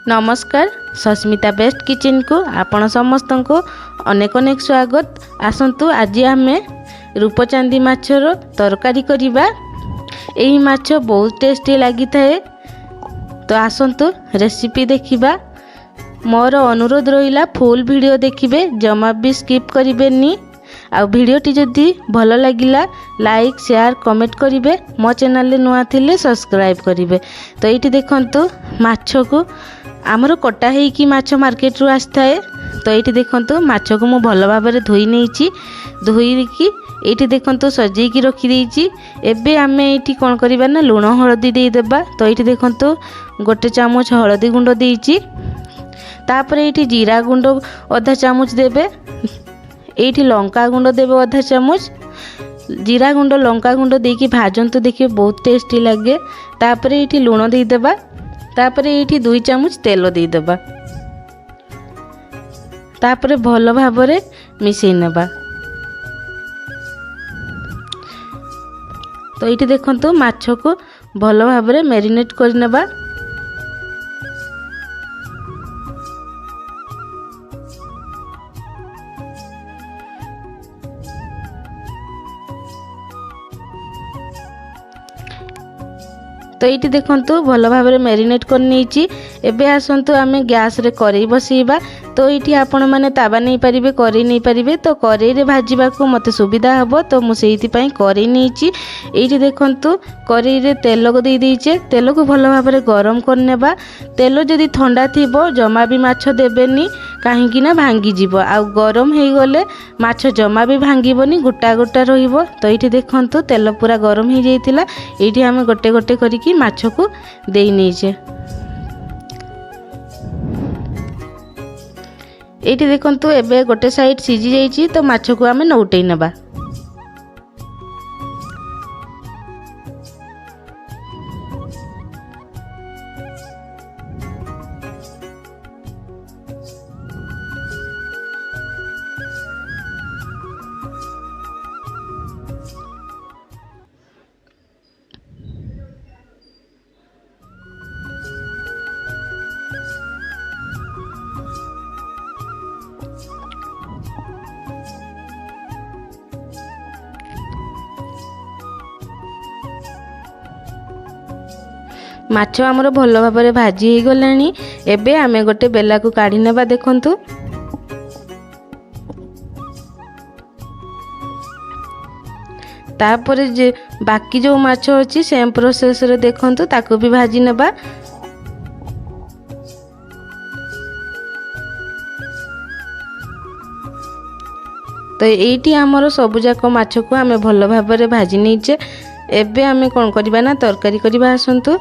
नमस्कार Sasmita best kitchen को आपण समस्त को अनेक अनेक स्वागत। आसंतु आज आम रूपचांदी माछर तरकारी करिबा। एही माछ बहुत टेस्टी लगी थाए। तो आसंतु रेसिपी देखिबा। मोर अनुरोध रहिला फुल वीडियो देखिबे, जमा भी स्किप करिबेनी। आ वीडियोटी जदि भल लगिला लाइक शेयर कमेंट करिवे। मो चैनल नुआ थिले सब्सक्राइब करिवे। तो ये देखंतु माछ को आमर कटा हेकी माछ मार्केट रु आसथाए। तो ये देखंतु माछ को मु भल भाव में धोई नहीं, धोईकी ये देखंतु सजेकी रखी देइची। एबे आमे ये कौन करिबा ना लुण हलदी दे देबा। तो ये देखंतु गोटे चामच हलदी गुंड देइची। तापर ये जीरा गुंड आधा चामच देबे। ये लंका गुंड देवे आधा चामच। जीरा गुंड लंका गुंड देकी भाजंतु, देखिए बहुत टेस्टी लगे। तापर ये लुण दे देबा। तापर ये 2 चामच तेल दे देबा। तापर भल भाव में मिसई नेबा। तो ये देखंतु माछ को भल भाव में मैरिनेट कर नेबा। तो ये देखंतु भल भाव में मैरिनेट कर नहीं। एबे आसंतु आमे गैस रे करेई बसैबा। तो ये आपण मैंने तावा नहीं पारिबे, करेई नहीं पारिबे। तो करेई रे भाजिबा को मते सुविधा हबो। तो मु सेहिति पई करेई नहीं। ये देखंतु करेई रे तेल को दे देइचे। तेल को भल भाव में गरम कर नेबा। तेल जदि ठंडा थिबो जमा भी माछ देबेनी, काहेकि ना भांगी जीवो। आ गरम हे गले माछ जमा भी भांगीबनी, गोटा गोटा रहिबो। तो ये देखंतु तेल पूरा गरम हो जाइतिला। एठी आमे गोटे गोटे करिकी माछ को देई नैचे। ये देखंतु एबे गोटे साइड सीझी जाइछि। तो माछ को आमे नौटै नेबा। माछ आमर भल भाव में भाजी हो गलानी। एबे आमे गोटे बेला को काढ़ी नेबा। देखंतु तापर जे बाकी जो माछ अछि सेम प्रोसेस रे देखंतु ताको भी भाजी नेबा। तो एठी आमर सबु जाक माछ को आमे भल भाव में भाजी नैचे। एबे आमे कोन करबा ना तरकारी करबा। आसंतु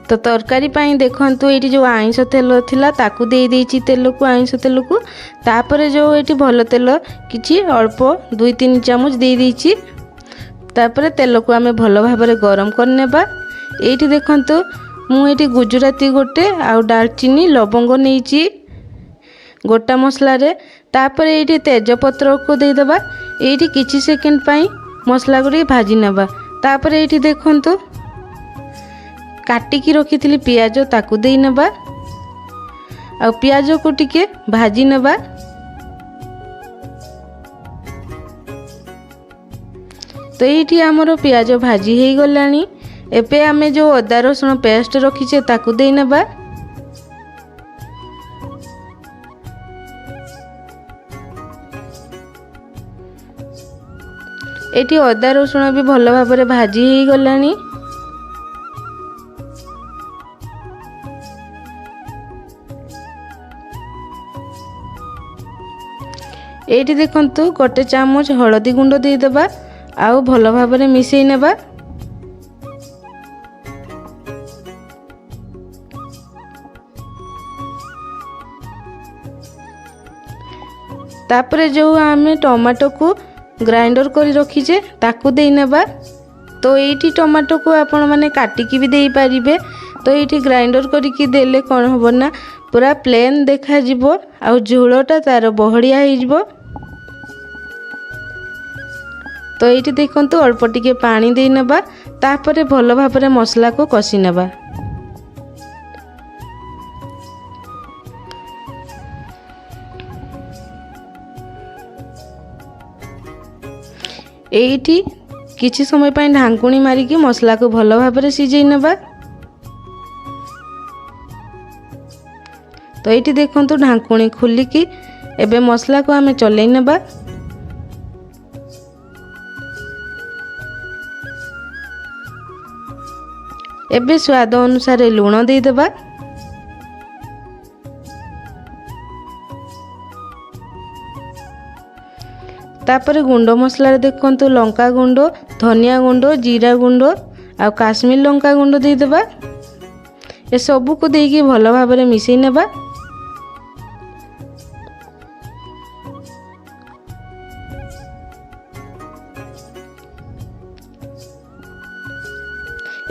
तो तरकारी पाई देखंतु ये जो आइंस तेल थिला ताकू दे देइची। तेल को आइंस तेल को तापर जो ये भल तेल किछि अल्प 2-3 चामच दे देइची। तापर तेल को आमे भल भाव में गरम कर नेबा। एठी देखंतु मु एठी गुजराती गोटे आ दालचीनी लवंग नैची गोटा मसला रे। तापर एठी तेजपत्र को दे देबा। एठी किछि सेकंड पाई मसला गुडी भाजी नेबा। तापर एठी देखंतु काटिकी रखी पियाज ताकू दे नेबा। आ पियाज को टिके भाजी नेबा। तो ये आमर पियाज भाजी हो गलानी। एबे आमे जो अदा रसुण पेस्ट रखीचे ताकू दे नेबा। एटी अदा रसुण भी भल भाव में भाजी हो गलानी। एठी देखंतु गोटे चामच हलदी गुंड दे देबा। आउ भल भाव में मिसई नेबा। तापरे जो आमे टमाटो को ग्राइंडर करी रखीचे ताकू दे नेबा। तो एठी टमाटो को आपण माने काटिकी भी दे पारिबे। तो ये ग्राइंडर करके देले कौन हम ना पूरा प्लेन देखा जिवो आ झोलटा तार बहड़िया हो। तो ये देखंतु अल्प टिके पानी दे नेबा तापरे भल भाबरे मसला को कषि नेबा। एठी किछि समय पय ढांकुणी मारिकी मसला को भल भाबरे सिझेई नेबा। तो ये देखंतु ढांकुणी खोलिकी एबे मसला को आमे चलै नेबा। एबे स्वाद अनुसार लूण दे देबा। तापर गुंड मसला देखंतु लंका गुंड, धनिया गुंड, जीरा गुंड आ काश्मीर लंका गुंड दे देबा। ए सबू को देकी भल भाबरे मिसई नेबा।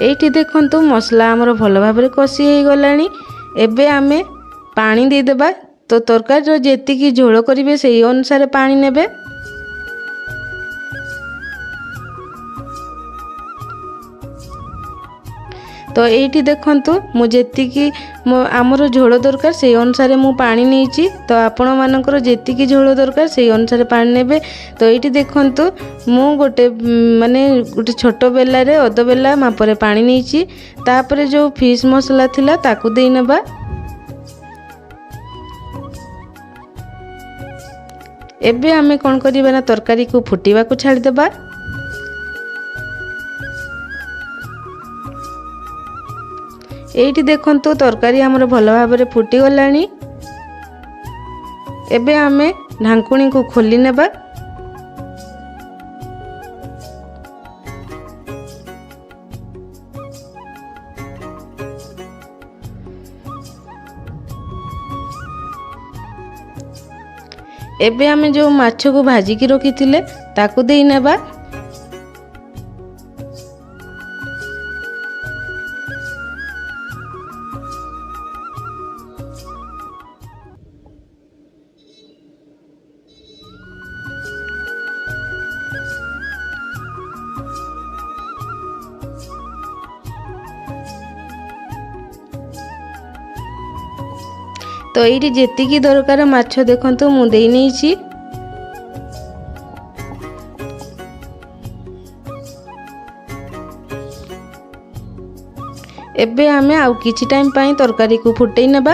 एठी देखंतु मसला हमर भल भाबरे कषि हे गलानी। एबे आमे पानी दे देबा। तो तरकारी रो जेति की झोल करिवे सेही अनुसार पानी नेबे। तो ये देखंतु मु जेति की आमर झोल दरकार से अनुसार मु पानी नहींची। तो आपण मानकर जेति की झोल दरकार से अनुसार पानी नेबे। तो ये देखंतु मु गोटे माने गोटे छोट बेला रे अध बेला मापरे पानी नहींची। तापरे जो फिश मसला थिला ताकू देई नेबा। एबे आमे कोन करिबा ना तरकारी को फुटीबा को छाड़ी देबा। एठी देखंतु तरकारी हमर भल भाबरे फुटी गलानी। एबे आमे ढांकुणी को खोली नेबा। एबे आमे जो माछ को भाजी की रखी थिले ताकू देई नेबा। तो ये जेति की दरकार माछ देखंतु मु देई नहींची। एबे आमे आउ किछि टाइम पई तरकारी को फुटै नेबा।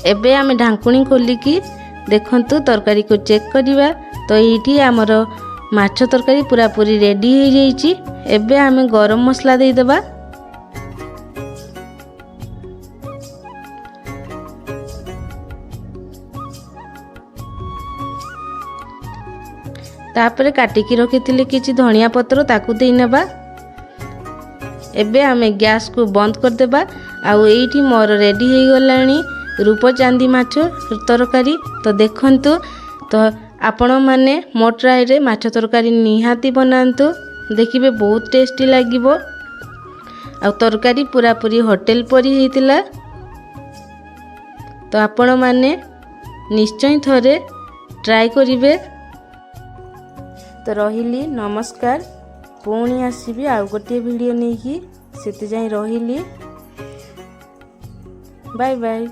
एबे आमे ढांकुणी खोलिकी देखंतु तरकारी को चेक करिबा। तो ये आमर माछ तरकारी पूरा पूरी रेडी हो जाइए। एबे आमे गरम मसला दे देबा। तापरे काटिकी रखिथिले किछि धनिया पत्र ताकू देई नेबा। एबे आमे गैस को बंद कर देबा। आउ एठी मोर रेडी हो गलानी रूपचांदी माछ तरकारी। तो देखंतु तो आपण माने मो ट्राई रे माछ तरकारी निहाती बनांतु। देखिबे बहुत टेस्टी लागिबो। आ तरकारी पूरा पूरी होटल परी हेतिला। तो आपण माने निश्चय थरे ट्राई करिवे। तो रहिली नमस्कार। पुणी आसीबी आउ गोटे वीडियो नेकी सेति जाई रहिली। Bye bye.